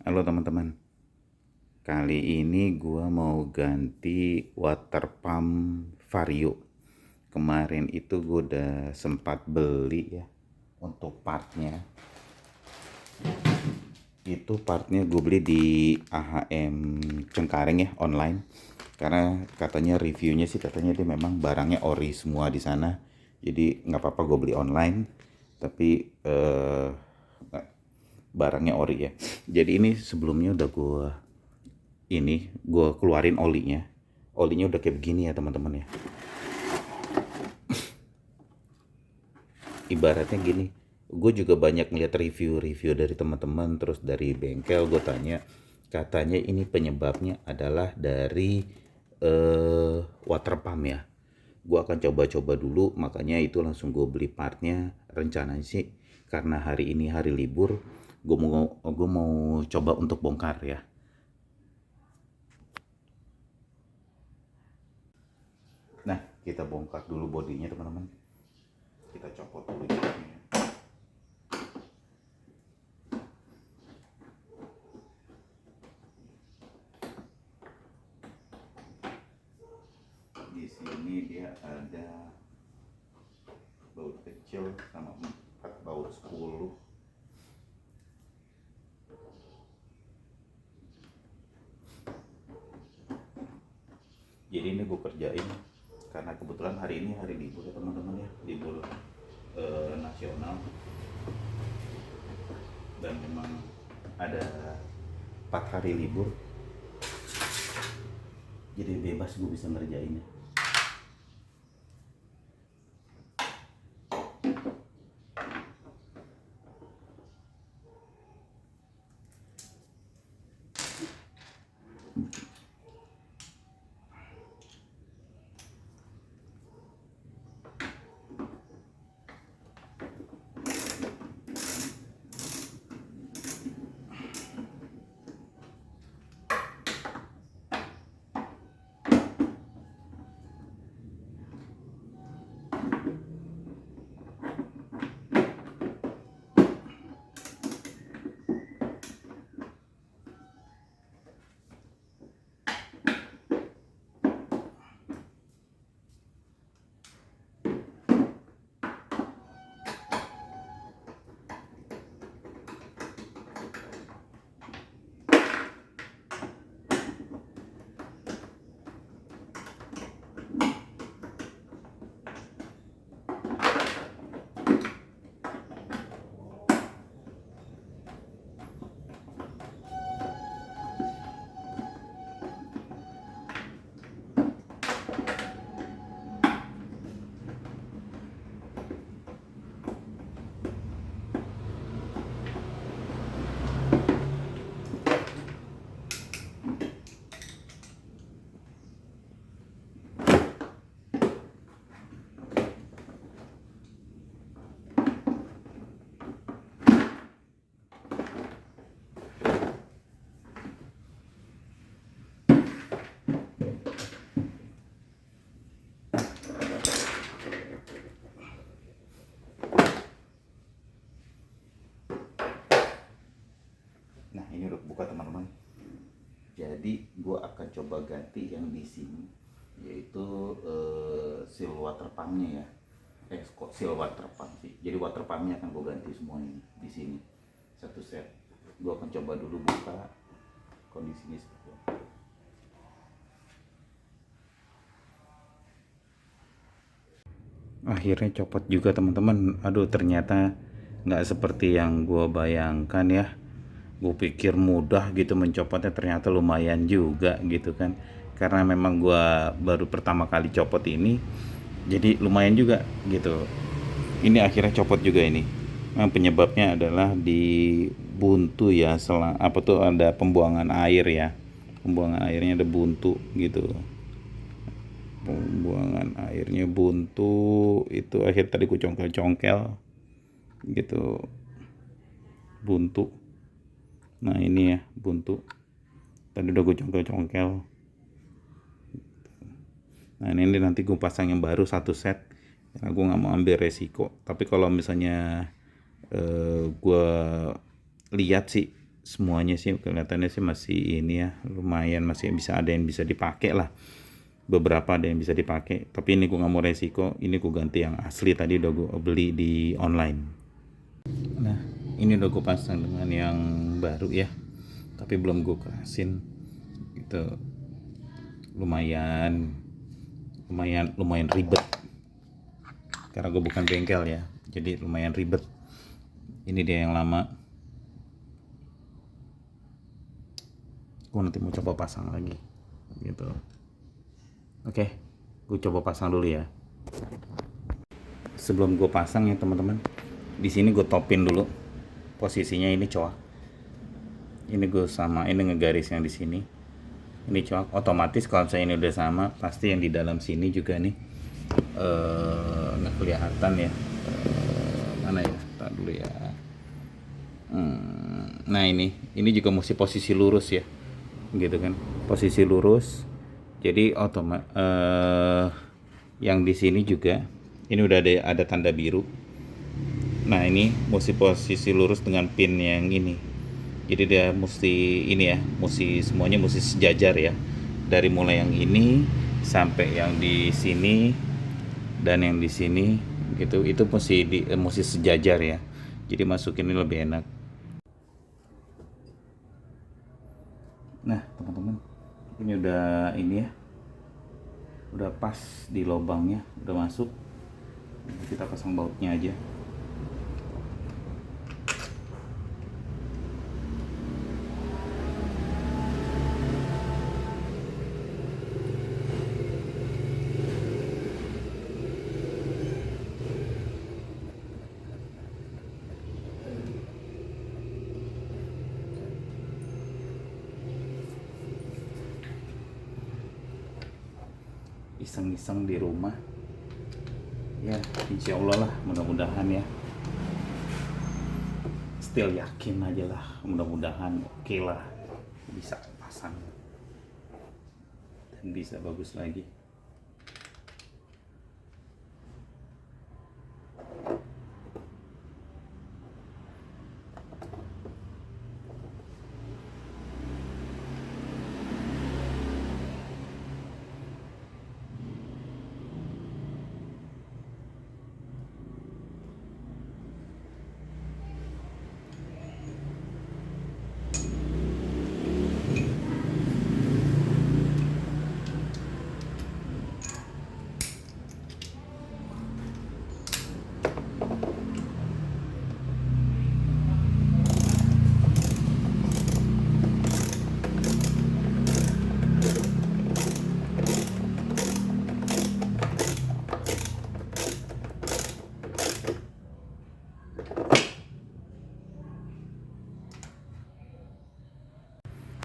Halo teman-teman, kali ini gua mau ganti water pump Vario. Kemarin itu gua udah sempat beli ya untuk partnya. Itu partnya gue beli di AHM Cengkareng ya, online. Karena katanya reviewnya sih katanya dia memang barangnya ori semua di sana. Jadi nggak apa-apa gue beli online, tapi barangnya ori ya. Jadi ini sebelumnya udah gue keluarin olinya udah kayak begini ya teman-teman ya. Ibaratnya gini, gue juga banyak ngeliat review-review dari teman-teman, terus dari bengkel gue tanya, katanya ini penyebabnya adalah dari water pump ya. Gue akan coba-coba dulu, makanya itu langsung gue beli partnya. Rencananya sih karena hari ini hari libur, gue mau coba untuk bongkar ya. Nah, kita bongkar dulu bodinya teman-teman. Kita copot dulu joknya. Di sini dia ada baut kecil sama 4 baut 10. Jadi ini gue kerjain karena kebetulan hari ini hari libur ya teman-teman ya, libur nasional, dan memang ada 4 hari libur, jadi bebas gue bisa ngerjainnya. Nah ini udah buka teman-teman. Jadi gue akan coba ganti yang di sini, yaitu seal water pumpnya ya. Kok seal water pump sih. Jadi water pumpnya akan gue ganti semua ini di sini satu set. Gue akan coba dulu buka kondisinya seperti apa. Akhirnya copot juga teman-teman. Aduh, ternyata nggak seperti yang gue bayangkan ya. Gue pikir mudah gitu mencopotnya, ternyata lumayan juga gitu kan. Karena memang gue baru pertama kali copot ini, jadi lumayan juga gitu. Ini akhirnya copot juga ini. Nah, penyebabnya adalah di buntu ya, apa tuh, ada pembuangan air ya. Pembuangan airnya ada buntu gitu. Pembuangan airnya buntu, itu akhir tadi ku congkel-congkel gitu, buntu. Nah ini ya buntu, tadi udah gue congkel-congkel. Nah ini nanti gue pasang yang baru satu set karena gue nggak mau ambil resiko. Tapi kalau misalnya gue lihat sih semuanya sih kelihatannya sih masih ini ya, lumayan masih bisa, ada yang bisa dipakai lah, beberapa ada yang bisa dipakai. Tapi ini gue nggak mau resiko, ini gue ganti yang asli tadi udah gue beli di online. Nah ini udah gue pasang dengan yang baru ya, tapi belum gue kerasin gitu. Lumayan ribet karena gue bukan bengkel ya, jadi lumayan ribet. Ini dia yang lama, gue nanti mau coba pasang lagi gitu. Oke, gue coba pasang dulu ya. Sebelum gue pasang ya teman-teman, di sini gue topin dulu posisinya. Ini coak, ini gue sama ini ngegaris yang di sini, ini coak. Otomatis kalau saya ini udah sama, pasti yang di dalam sini juga nih nggak kelihatan ya. Mana ya, tar dulu ya. Nah ini juga mesti posisi lurus ya, gitu kan, posisi lurus. Jadi yang di sini juga ini udah ada tanda biru. Nah ini mesti posisi lurus dengan pin yang ini. Jadi dia mesti ini ya, mesti semuanya mesti sejajar ya, dari mulai yang ini sampai yang di sini dan yang di sini gitu, itu mesti sejajar ya. Jadi masukin ini lebih enak. Nah teman-teman, ini udah ini ya, udah pas di lubangnya, udah masuk. Kita pasang bautnya aja. Iseng-iseng di rumah ya, insya Allah lah, mudah-mudahan ya, still yakin aja lah, mudah-mudahan oke lah, bisa pasang dan bisa bagus lagi.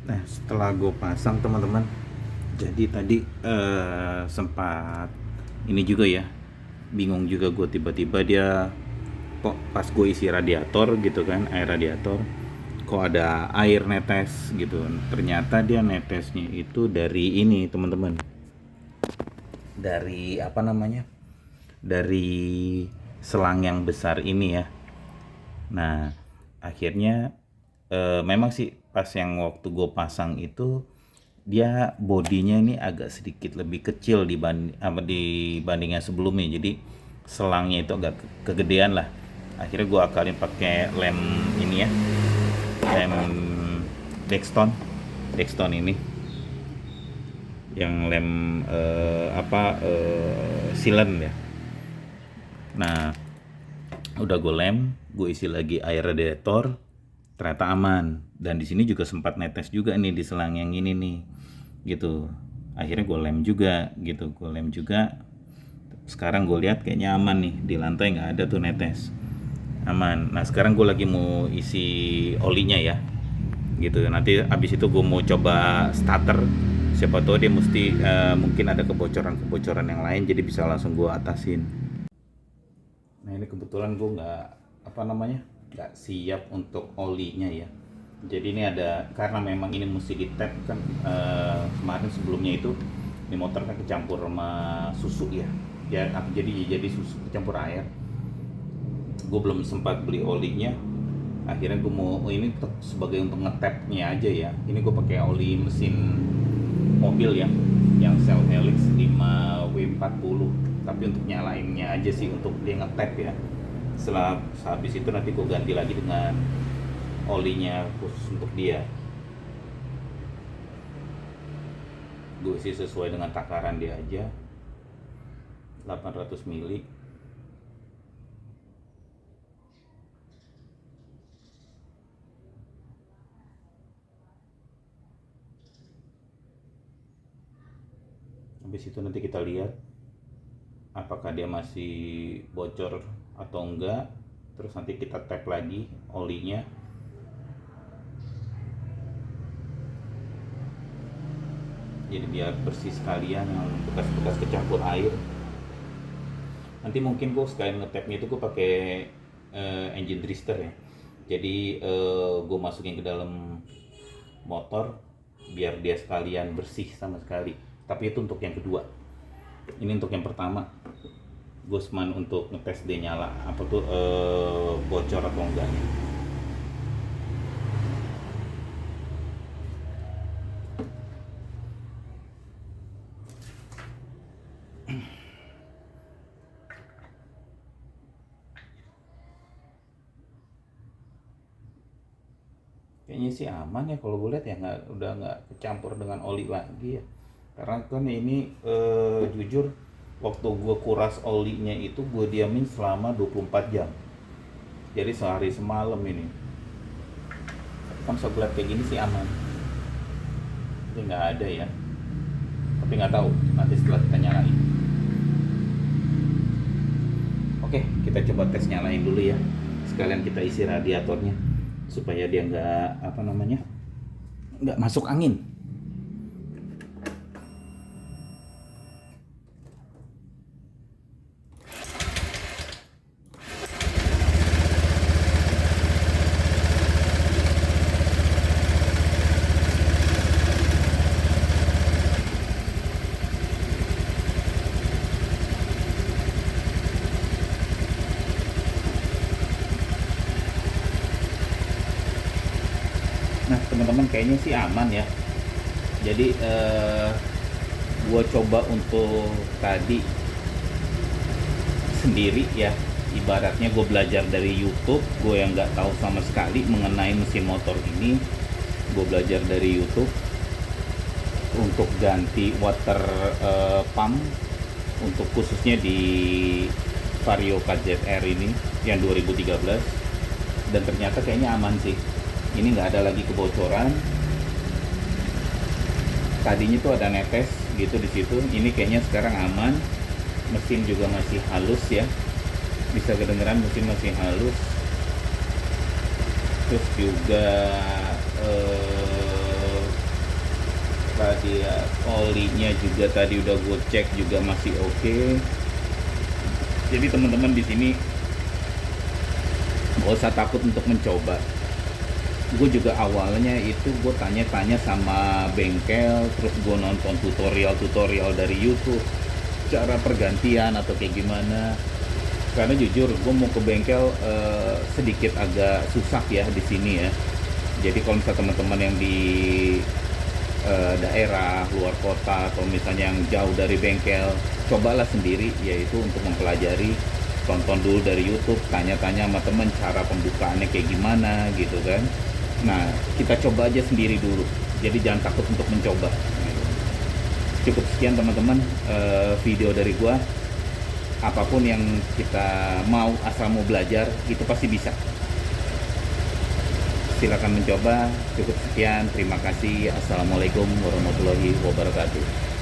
Nah setelah gue pasang teman-teman, jadi tadi sempat ini juga ya, bingung juga gue, tiba-tiba dia kok pas gue isi radiator gitu kan, air radiator kok ada air netes gitu. Ternyata dia netesnya itu dari ini teman-teman, dari apa namanya, dari selang yang besar ini ya. Nah akhirnya memang sih pas yang waktu gue pasang itu, dia bodinya ini agak sedikit lebih kecil dibanding yang sebelumnya. Jadi selangnya itu agak kegedean lah. Akhirnya gue akalin pakai lem ini ya, lem Dexton ini, yang lem silen ya. Nah udah gue lem, gue isi lagi air radiator, ternyata aman. Dan di sini juga sempat netes juga nih di selang yang ini nih gitu. Akhirnya gue lem juga gitu, gue lem juga. Sekarang gue lihat kayaknya aman nih, di lantai nggak ada tuh netes, aman. Nah sekarang gue lagi mau isi olinya ya gitu. Nanti abis itu gue mau coba starter, siapa tahu dia mungkin ada kebocoran yang lain, jadi bisa langsung gue atasin. Nah ini kebetulan gue nggak siap untuk olinya ya. Jadi ini ada, karena memang ini mesti di tap kan, kemarin sebelumnya itu di motor kan kecampur sama susu ya, jadi susu kecampur air. Gue belum sempat beli olinya, Akhirnya gue mau ini sebagai untuk ngetapnya aja ya. Ini gue pakai oli mesin mobil ya, yang Cell Helix 5W40, tapi untuk nyalainnya aja sih, untuk dia ngetap ya. Setelah habis itu nanti gue ganti lagi dengan olinya khusus untuk dia. Gue isi sesuai dengan takaran dia aja, 800 ml. Habis itu nanti kita lihat apakah dia masih bocor atau enggak, terus nanti kita tap lagi olinya. Jadi biar bersih sekalian yang bekas-bekas kecampur air. Nanti mungkin gue sekalian ngetapnya itu gue pakai engine thruster ya. Jadi gue masukin ke dalam motor biar dia sekalian bersih sama sekali. Tapi itu untuk yang kedua. Ini untuk yang pertama, Gosman untuk ngetes dia nyala apa tuh bocor atau enggaknya. Kayaknya sih aman ya kalau gue lihat ya, udah nggak kecampur dengan oli lagi ya. Karena kan ini jujur waktu gue kuras olinya itu gue diamin selama 24 jam. Jadi sehari semalam ini. Kan sebelah kayak gini sih aman. Ini nggak ada ya. Tapi nggak tahu nanti setelah kita nyalain. Oke, kita coba tes nyalain dulu ya. Sekalian kita isi radiatornya supaya dia nggak masuk angin. Nah teman-teman, kayaknya sih aman ya. Jadi gue coba untuk tadi sendiri ya, ibaratnya gue belajar dari YouTube. Gue yang nggak tahu sama sekali mengenai mesin motor ini, gue belajar dari YouTube untuk ganti water pump untuk khususnya di Vario KZR ini yang 2013, dan ternyata kayaknya aman sih. Ini nggak ada lagi kebocoran. Tadinya tuh ada netes gitu di situ. Ini kayaknya sekarang aman. Mesin juga masih halus ya. Bisa kedengeran mesin masih halus. Terus juga tadi ya, olinya juga tadi udah gue cek juga masih oke. Jadi teman-teman di sini nggak usah takut untuk mencoba. Gue juga awalnya itu gue tanya-tanya sama bengkel, terus gue nonton tutorial dari YouTube cara pergantian atau kayak gimana. Karena jujur gue mau ke bengkel sedikit agak susah ya di sini ya. Jadi kalau misalnya teman-teman yang di daerah luar kota atau misalnya yang jauh dari bengkel, cobalah sendiri, yaitu untuk mempelajari. Tonton dulu dari YouTube, tanya-tanya sama temen cara pembukaannya kayak gimana gitu kan. Nah, kita coba aja sendiri dulu. Jadi jangan takut untuk mencoba. Cukup sekian teman-teman video dari gua. Apapun yang kita mau, asal mau belajar, itu pasti bisa. Silakan mencoba. Cukup sekian. Terima kasih. Assalamualaikum warahmatullahi wabarakatuh.